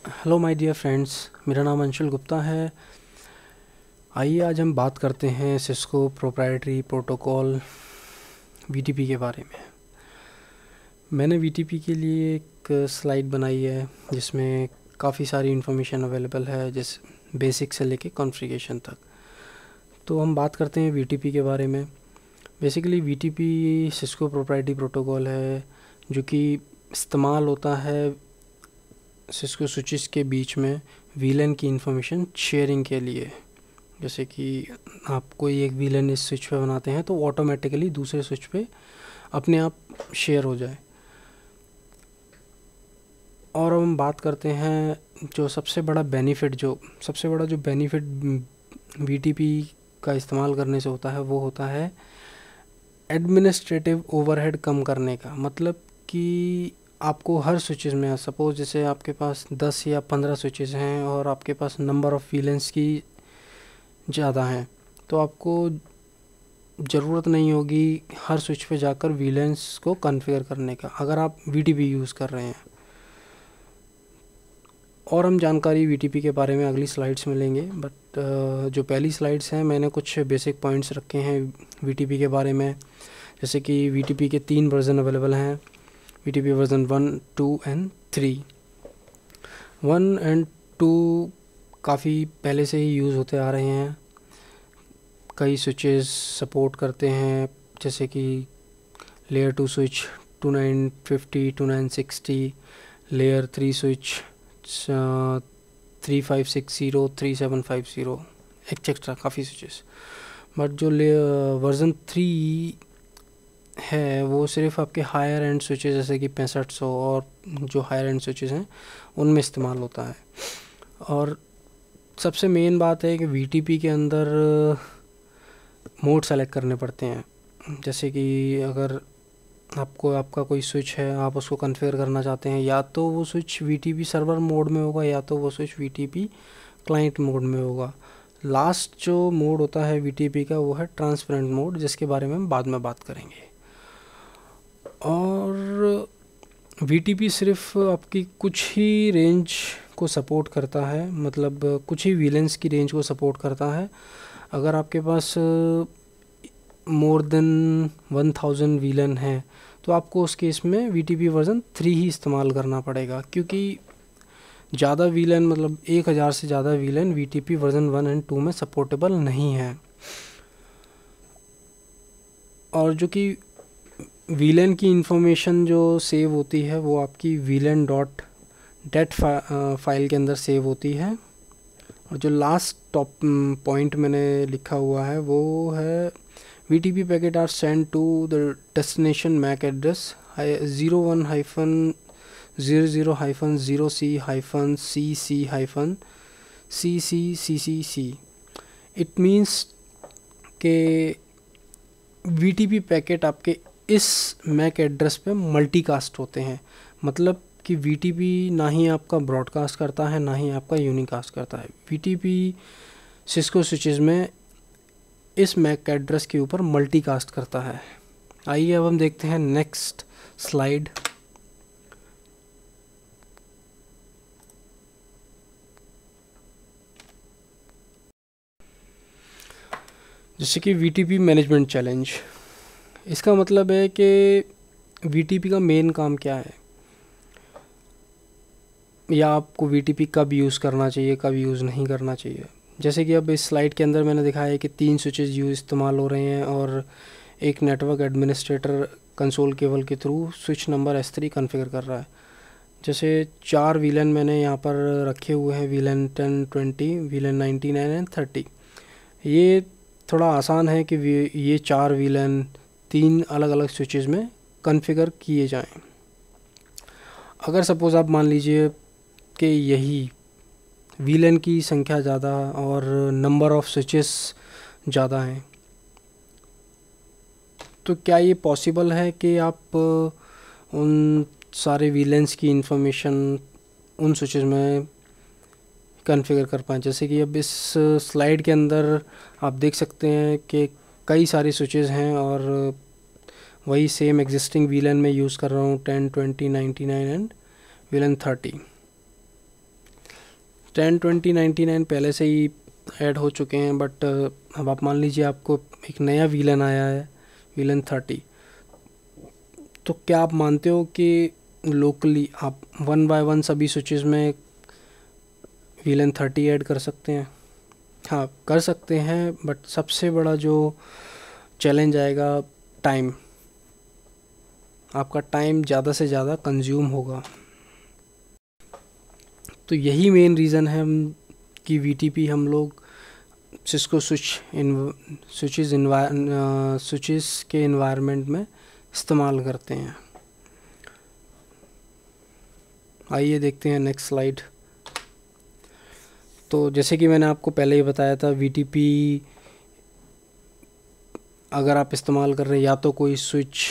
Hello my dear friends, मेरा नाम अंशुल गुप्ता है। आइए आज हम बात करते हैं सिस्को प्रोप्राइटरी प्रोटोकॉल वीटीपी के बारे में। मैंने वीटीपी के लिए एक स्लाइड बनाई है जिसमें काफ़ी सारी इन्फॉर्मेशन अवेलेबल है, जिस बेसिक से लेके कॉन्फ़िगरेशन तक। तो हम बात करते हैं वीटीपी के बारे में। Basically VTP Cisco proprietary protocol है जो कि इस्तेमाल होता है सिस्को स्विचेस के बीच में वीलन की इंफॉर्मेशन शेयरिंग के लिए। जैसे कि आप कोई एक वीलन इस स्विच पे बनाते हैं तो ऑटोमेटिकली दूसरे स्विच पे अपने आप शेयर हो जाए। और हम बात करते हैं जो सबसे बड़ा बेनिफिट वीटीपी का इस्तेमाल करने से होता है, वो होता है एडमिनिस्ट्रेटिव ओवरहेड कम करने का। मतलब कि आपको हर स्विचेस में, सपोज जैसे आपके पास 10 या 15 स्विचेस हैं और आपके पास नंबर ऑफ़ वीलेंस की ज़्यादा हैं, तो आपको ज़रूरत नहीं होगी हर स्विच पे जाकर वीलेंस को कॉन्फ़िगर करने का, अगर आप वीटीपी यूज़ कर रहे हैं। और हम जानकारी वीटीपी के बारे में अगली स्लाइड्स में लेंगे, बट जो पहली स्लाइड्स हैं मैंने कुछ बेसिक पॉइंट्स रखे हैं वीटीपी के बारे में। जैसे कि वीटीपी के 3 वर्ज़न अवेलेबल हैं, वीटीपी वर्ज़न 1, 2 एंड 3। 1 एंड 2 काफ़ी पहले से ही यूज़ होते आ रहे हैं। कई स्विचेस सपोर्ट करते हैं, जैसे कि layer 2 switch 2950, 2960, layer 3 switch 3560, 3750 etcetera, काफ़ी स्विचेस। बट जो वर्ज़न 3 है वो सिर्फ आपके हायर एंड स्विचेस जैसे कि 6500 और जो हायर एंड स्विचेस हैं उनमें इस्तेमाल होता है। और सबसे मेन बात है कि वीटीपी के अंदर मोड सेलेक्ट करने पड़ते हैं। जैसे कि अगर आपका कोई स्विच है, आप उसको कॉन्फ़िगर करना चाहते हैं, या तो वो स्विच वीटीपी सर्वर मोड में होगा या तो वो स्विच वीटीपी क्लाइंट मोड में होगा। लास्ट जो मोड होता है वीटीपी का वो है ट्रांसपेरेंट मोड, जिसके बारे में हम बाद में बात करेंगे। और वीटीपी सिर्फ आपकी कुछ ही रेंज को सपोर्ट करता है, मतलब कुछ ही वीलेंस की रेंज को सपोर्ट करता है। अगर आपके पास मोर देन 1000 वीलन है तो आपको उस केस में वीटीपी वर्ज़न 3 ही इस्तेमाल करना पड़ेगा, क्योंकि ज़्यादा वीलन मतलब 1000 से ज़्यादा वीलन वीटीपी वर्ज़न 1 एंड 2 में सपोर्टेबल नहीं है। और जो कि वीलन की इंफॉर्मेशन जो सेव होती है वो आपकी वीलन डॉट डेट फाइल के अंदर सेव होती है। और जो लास्ट टॉप पॉइंट मैंने लिखा हुआ है वो है VTP packet are send to the destination MAC address 01-00-0C-CC-CCCC। It means के वीटीपी पैकेट आपके इस मैक एड्रेस पे मल्टीकास्ट होते हैं। मतलब कि वीटीपी ना ही आपका ब्रॉडकास्ट करता है ना ही आपका यूनिकास्ट करता है। वीटीपी सिस्को स्विचेस में इस मैक एड्रेस के ऊपर मल्टीकास्ट करता है। आइए अब हम देखते हैं नेक्स्ट स्लाइड। जैसे कि वीटीपी मैनेजमेंट चैलेंज, इसका मतलब है कि वीटीपी का मेन काम क्या है, या आपको वीटीपी कब यूज़ करना चाहिए कब यूज़ नहीं करना चाहिए। जैसे कि अब इस स्लाइड के अंदर मैंने दिखाया है कि 3 स्विचेस इस्तेमाल हो रहे हैं और एक नेटवर्क एडमिनिस्ट्रेटर कंसोल केबल के through switch number S3 configure कर रहा है। जैसे 4 वीलन मैंने यहाँ पर रखे हुए हैं, वीलन 10, 20, वीलन 99 एंड 30। ये थोड़ा आसान है कि ये 4 वीलन 3 अलग अलग स्विचेस में कॉन्फ़िगर किए जाएं। अगर सपोज़ आप मान लीजिए कि यही वीलन की संख्या ज़्यादा और नंबर ऑफ़ स्विचेस ज़्यादा हैं, तो क्या ये पॉसिबल है कि आप उन सारे वीलेंस की इंफॉर्मेशन उन स्विचेस में कॉन्फ़िगर कर पाएँ। जैसे कि अब इस स्लाइड के अंदर आप देख सकते हैं कि कई सारे स्विचेस हैं और वही सेम एग्जिस्टिंग वीलन में यूज़ कर रहा हूँ 10, 20, 99 एंड वीलन 30। 10.20.99 पहले से ही ऐड हो चुके हैं, बट अब आप मान लीजिए आपको एक नया वीलन आया है, वीलन 30, तो क्या आप मानते हो कि लोकली आप 1 बाय 1 सभी स्विचेस में वीलन 30 ऐड कर सकते हैं? हाँ, कर सकते हैं, बट सबसे बड़ा जो चैलेंज आएगा टाइम। आपका टाइम ज़्यादा से ज़्यादा कंज्यूम होगा। तो यही मेन रीज़न है कि वीटीपी हम लोग सिस्को स्विचेस के इन्वायरमेंट में इस्तेमाल करते हैं। आइए देखते हैं नेक्स्ट स्लाइड। तो जैसे कि मैंने आपको पहले ही बताया था, वीटीपी अगर आप इस्तेमाल कर रहे हैं या तो कोई स्विच,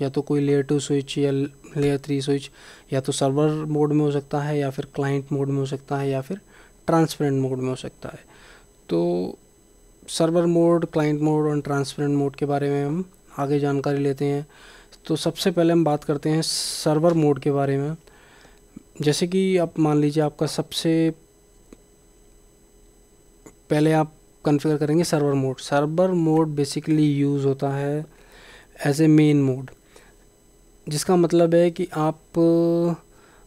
या तो कोई लेयर 2 स्विच या लेयर 3 स्विच, या तो सर्वर मोड में हो सकता है, या फिर क्लाइंट मोड में हो सकता है, या फिर ट्रांसपेरेंट मोड में हो सकता है। तो सर्वर मोड, क्लाइंट मोड और ट्रांसपेरेंट मोड के बारे में हम आगे जानकारी लेते हैं। तो सबसे पहले हम बात करते हैं सर्वर मोड के बारे में। जैसे कि आप मान लीजिए आपका सबसे पहले आप कॉन्फ़िगर करेंगे server mode. Server mode basically use होता है एज ए मेन मोड, जिसका मतलब है कि आप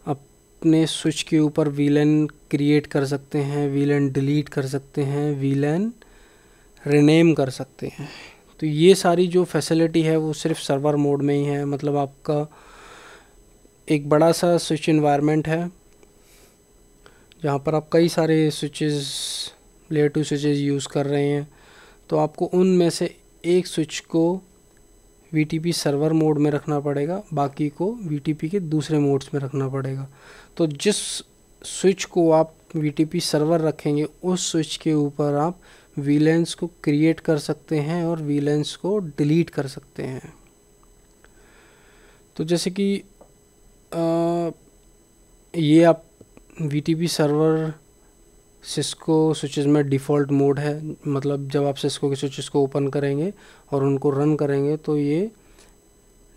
अपने स्विच के ऊपर वीलन क्रिएट कर सकते हैं, वीलन डिलीट कर सकते हैं, वीलन रीनेम कर सकते हैं। तो ये सारी जो फैसिलिटी है वो सिर्फ सर्वर मोड में ही है। मतलब आपका एक बड़ा सा स्विच इन्वायरमेंट है जहाँ पर आप कई सारे स्विचेस, लेयर 2 स्विचेस यूज़ कर रहे हैं, तो आपको उनमें से एक स्विच को वीटीपी सर्वर मोड में रखना पड़ेगा, बाकी को वीटीपी के दूसरे मोड्स में रखना पड़ेगा। तो जिस स्विच को आप वीटीपी सर्वर रखेंगे, उस स्विच के ऊपर आप वीलेंस को क्रिएट कर सकते हैं और वीलेंस को डिलीट कर सकते हैं। तो जैसे कि ये आप वीटीपी सर्वर सिस्को स्विचेस में डिफ़ॉल्ट मोड है। मतलब जब आप सिस्को के स्विचेस को ओपन करेंगे और उनको रन करेंगे तो ये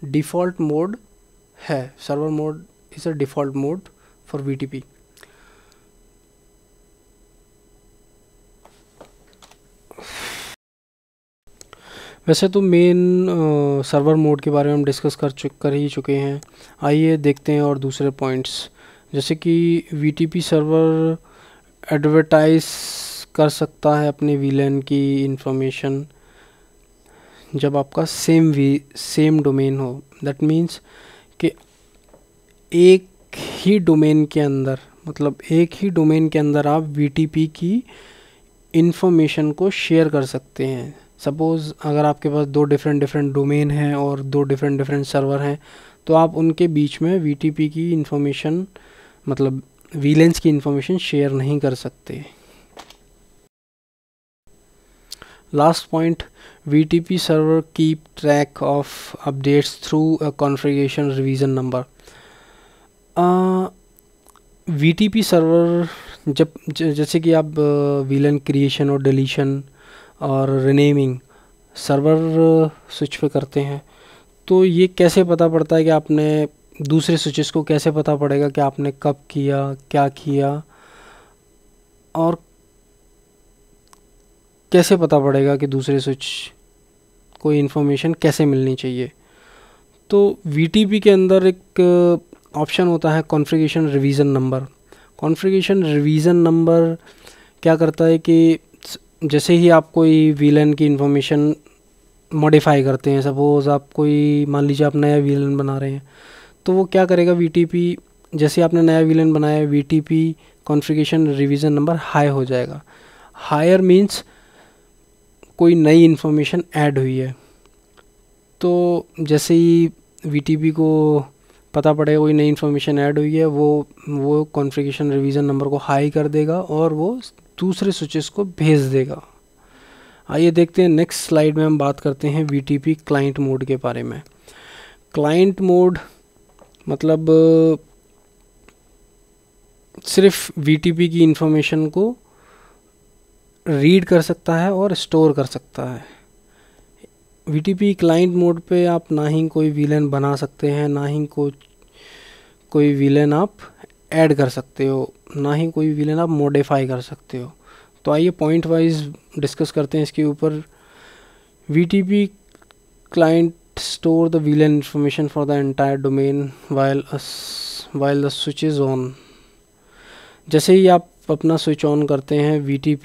डिफ़ॉल्ट मोड है। Server mode is a default mode for VTP. वैसे तो मेन सर्वर मोड के बारे में हम डिस्कस कर ही चुके हैं। आइए देखते हैं और दूसरे पॉइंट्स, जैसे कि वीटीपी सर्वर एडवर्टाइज कर सकता है अपने वीलन की इंफॉर्मेशन जब आपका सेम डोमेन हो। दैट मीन्स कि एक ही डोमेन के अंदर, मतलब एक ही डोमेन के अंदर आप वीटीपी की इंफॉर्मेशन को शेयर कर सकते हैं। सपोज़ अगर आपके पास दो डिफरेंट डोमेन हैं और दो डिफरेंट सर्वर हैं, तो आप उनके बीच में वीटीपी की इंफॉर्मेशन, मतलब वीलेंस की इंफॉर्मेशन शेयर नहीं कर सकते। Last point, VTP server keep track of updates through a configuration revision number. VTP server जब जैसे कि आप वीलन क्रिएशन और डिलीशन और रिनेमिंग सर्वर स्विच पे करते हैं, तो ये कैसे पता पड़ता है कि आपने दूसरे स्विचेस को कैसे पता पड़ेगा कि आपने कब किया, क्या किया, और कैसे पता पड़ेगा कि दूसरे स्विच को इन्फॉर्मेशन कैसे मिलनी चाहिए? तो वीटीपी के अंदर एक ऑप्शन होता है configuration revision number. Configuration revision number क्या करता है कि जैसे ही आप कोई वीलन की इन्फॉर्मेशन मॉडिफाई करते हैं, सपोज़ आप कोई, मान लीजिए आप नया वीलन बना रहे हैं, तो वो क्या करेगा, वीटीपी, जैसे आपने नया वीलन बनाया, VTP configuration revision number high हो जाएगा। हायर मीन्स कोई नई इन्फॉर्मेशन ऐड हुई है। तो जैसे ही वीटीपी को पता पड़ेगा कोई नई इन्फॉर्मेशन ऐड हुई है, वो कॉन्फ़िगरेशन रिवीजन नंबर को हाई कर देगा और वो दूसरे स्विचेस को भेज देगा। आइए देखते हैं नेक्स्ट स्लाइड में हम बात करते हैं वीटीपी क्लाइंट मोड के बारे में। क्लाइंट मोड मतलब सिर्फ वीटीपी की इंफॉर्मेशन को रीड कर सकता है और स्टोर कर सकता है। वीटीपी क्लाइंट मोड पे आप ना ही कोई वीलन बना सकते हैं, ना ही कोई वीलन आप ऐड कर सकते हो, ना ही कोई VLAN आप मॉडिफाई कर सकते हो। तो आइए पॉइंट वाइज डिस्कस करते हैं इसके ऊपर। VTP client store the VLAN information for the entire domain while the switch is on। जैसे ही आप अपना स्विच ऑन करते हैं, VTP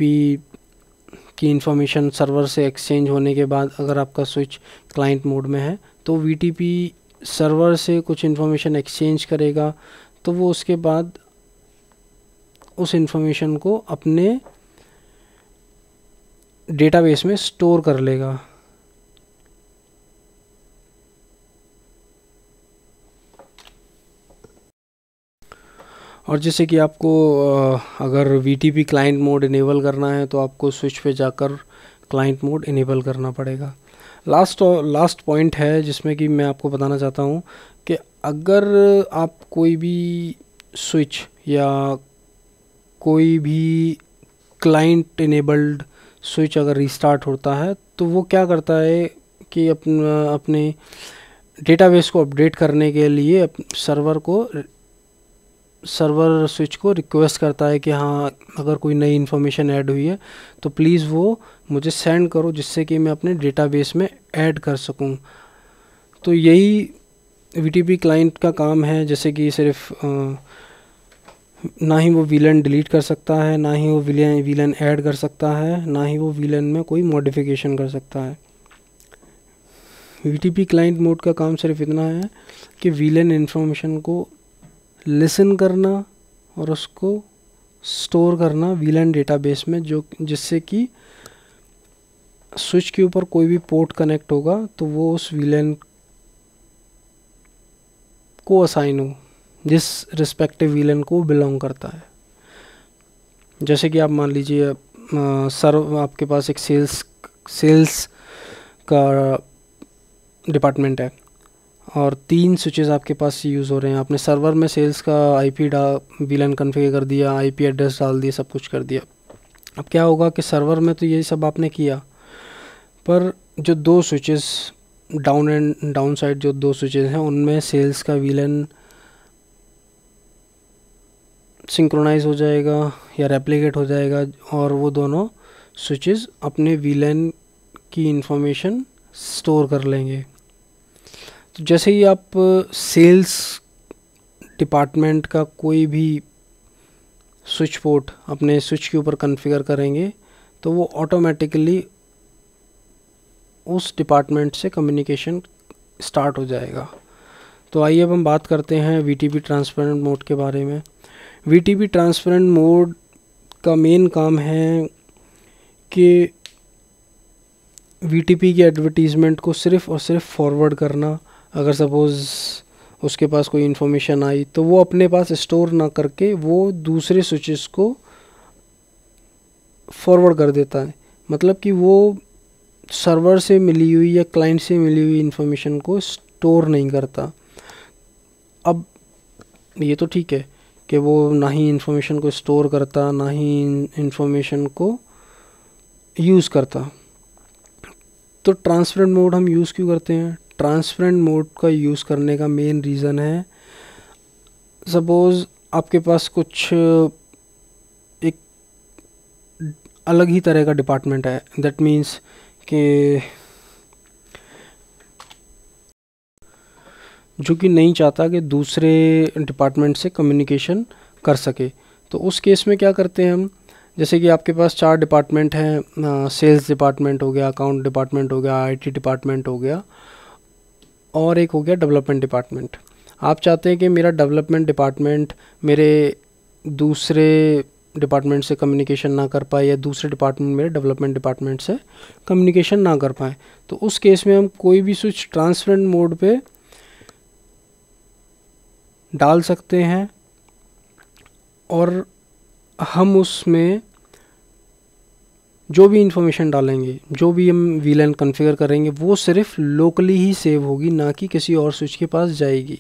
की इंफॉर्मेशन सर्वर से एक्सचेंज होने के बाद अगर आपका स्विच क्लाइंट मोड में है तो VTP सर्वर से कुछ इन्फॉर्मेशन एक्सचेंज करेगा, तो वो उसके बाद उस इन्फॉर्मेशन को अपने डेटाबेस में स्टोर कर लेगा। और जैसे कि आपको अगर VTP क्लाइंट मोड इनेबल करना है तो आपको स्विच पे जाकर क्लाइंट मोड इनेबल करना पड़ेगा। लास्ट पॉइंट है जिसमें कि मैं आपको बताना चाहता हूँ कि अगर आप कोई भी स्विच या कोई भी क्लाइंट इनेबल्ड स्विच अगर रीस्टार्ट होता है तो वो क्या करता है कि अपने डेटाबेस को अपडेट करने के लिए सर्वर स्विच को रिक्वेस्ट करता है कि हाँ, अगर कोई नई इन्फॉर्मेशन ऐड हुई है तो प्लीज़ वो मुझे सेंड करो, जिससे कि मैं अपने डेटाबेस में ऐड कर सकूं। तो यही VTP क्लाइंट का काम है। जैसे कि सिर्फ ना ही वो VLAN डिलीट कर सकता है, ना ही वो VLAN ऐड कर सकता है, ना ही वो VLAN में कोई मॉडिफिकेशन कर सकता है। VTP क्लाइंट मोड का काम सिर्फ इतना है कि VLAN इन्फॉर्मेशन को लिसन करना और उसको स्टोर करना VLAN डेटाबेस में, जिससे कि स्विच के ऊपर कोई भी पोर्ट कनेक्ट होगा तो वो उस VLAN को असाइन हो जिस रिस्पेक्टिव VLAN को बिलोंग करता है। जैसे कि आप मान लीजिए आपके पास एक सेल्स का डिपार्टमेंट है और 3 स्विचेस आपके पास यूज़ हो रहे हैं। आपने सर्वर में सेल्स का IP VLAN कॉन्फ़िगर कर दिया, IP एड्रेस डाल दिया, सब कुछ कर दिया। अब क्या होगा कि सर्वर में तो यही सब आपने किया, पर जो 2 स्विचेस डाउन साइड जो 2 स्विचेस हैं उनमें सेल्स का VLAN सिंक्रोनाइज हो जाएगा या रेप्लिकेट हो जाएगा और वो दोनों स्विचेस अपने VLAN की इंफॉर्मेशन स्टोर कर लेंगे। तो जैसे ही आप सेल्स डिपार्टमेंट का कोई भी स्विच पोर्ट अपने स्विच के ऊपर कॉन्फ़िगर करेंगे तो वो ऑटोमेटिकली उस डिपार्टमेंट से कम्युनिकेशन स्टार्ट हो जाएगा। तो आइए अब हम बात करते हैं VTP ट्रांसपेरेंट मोड के बारे में। VTP ट्रांसपेरेंट मोड का मेन काम है कि VTP की एडवर्टीज़मेंट को सिर्फ़ और सिर्फ फॉरवर्ड करना। अगर सपोज़ उसके पास कोई इन्फॉर्मेशन आई तो वो अपने पास स्टोर ना करके वो दूसरे स्विचेस को फॉरवर्ड कर देता है। मतलब कि वो सर्वर से मिली हुई या क्लाइंट से मिली हुई इन्फॉर्मेशन को स्टोर नहीं करता। अब ये तो ठीक है कि वो ना ही इन्फॉर्मेशन को स्टोर करता, ना ही इन्फॉर्मेशन को यूज़ करता। तो ट्रांसपेरेंट मोड हम यूज़ क्यों करते हैं? ट्रांसपेरेंट मोड का यूज़ करने का मेन रीज़न है, सपोज़ आपके पास कुछ एक अलग ही तरह का डिपार्टमेंट है, दैट मीन्स कि जो कि नहीं चाहता कि दूसरे डिपार्टमेंट से कम्युनिकेशन कर सके। तो उस केस में क्या करते हैं हम, जैसे कि आपके पास 4 डिपार्टमेंट हैं, सेल्स डिपार्टमेंट हो गया, अकाउंट डिपार्टमेंट हो गया, IT डिपार्टमेंट हो गया और एक हो गया डेवलपमेंट डिपार्टमेंट। आप चाहते हैं कि मेरा डेवलपमेंट डिपार्टमेंट मेरे दूसरे डिपार्टमेंट से कम्युनिकेशन ना कर पाए या दूसरे डिपार्टमेंट मेरे डेवलपमेंट डिपार्टमेंट से कम्युनिकेशन ना कर पाए। तो उस केस में हम कोई भी स्विच ट्रांसपेरेंट मोड पे डाल सकते हैं और हम उसमें जो भी इंफॉर्मेशन डालेंगे, जो भी हम VLAN कॉन्फ़िगर करेंगे वो सिर्फ लोकली ही सेव होगी, ना कि किसी और स्विच के पास जाएगी।